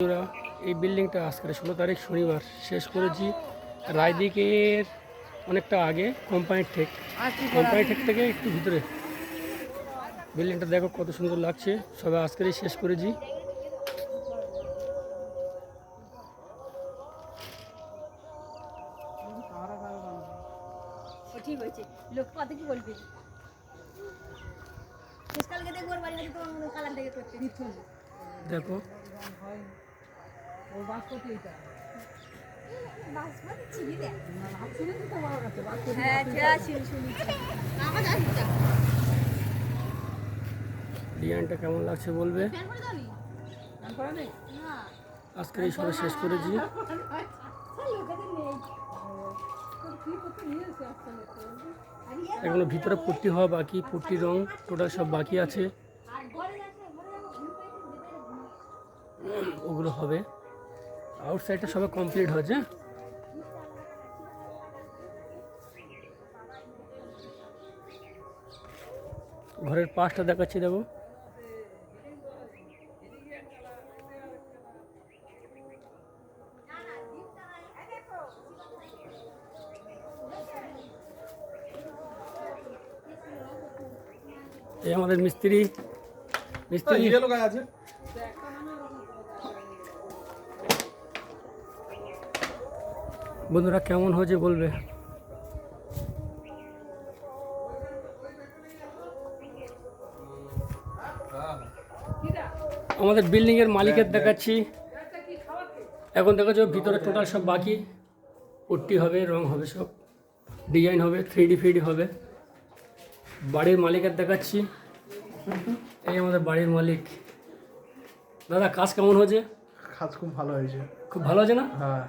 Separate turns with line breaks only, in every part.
বন্ধুরা, এই বিল্ডিংটা আজকে 16 তারিখ শনিবার শেষ করেছি। রায়দিকের অনেকটা আগে কোম্পানির থেকে একটু ভিতরে বিল্ডিংটা দেখো কত সুন্দর লাগছে। সবাই আজকেরই শেষ করেছি।
ঠিক হয়েছে। লোক কত কি বলবি? শেষকালকে দেখবো ওর বাড়ি বাড়ি তোমার মতো কালার দেখে করতে দিত।
দেখো
ও বাসপতি এটা। বাসপতি চিনি দে। না হাত শুনে তো ভালো কাছে। হ্যাঁ, ছেড়া শুনি। আমার আসছে।
ডিজাইনটা কেমন লাগছে বলবে।
ফ্যান করে দাও নি? ফ্যান করে নেই? না।
আজকের এই সবাই শেষ করেছি।
লোকেদের নেই। কি করতে নিয়ে এসে আসলে তো।
এখনো ভিতরে পুট্টি হওয়া বাকি, পুট্টি রং টোটাল সব বাকি আছে, ওগুলো হবে। আউটসাইডটা সবাই কমপ্লিট হয়েছে। ঘরের পাশটা দেখাচ্ছি, দেখো এই আমাদের মিস্ত্রি
আছে।
বন্ধুরা কেমন হয়েছে বলবে। আমাদের বিল্ডিংয়ের মালিকের দেখাচ্ছি। এখন দেখাচ্ছ ভিতরে টোটাল সব বাকি, পুট্টি হবে, রং হবে, সব ডিজাইন হবে, 3D ফ্রিডি হবে। বাড়ির মালিকের দেখাচ্ছি। এই আমাদের বাড়ির মালিক। দাদা কাজ কেমন হয়েছে?
কাজ খুব ভালো হয়েছে।
খুব ভালো আছে না?
হ্যাঁ,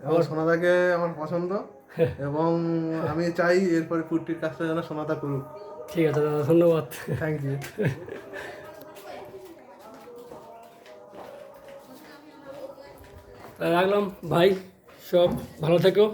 এবং সোনাদাকে আমার পছন্দ এবং আমি চাই এরপরে পুট্টির কাজটা যেন সোনাদা করুক।
ঠিক আছে দাদা, ধন্যবাদ।
Thank you.
রাখলাম ভাই, সব ভালো থেকো।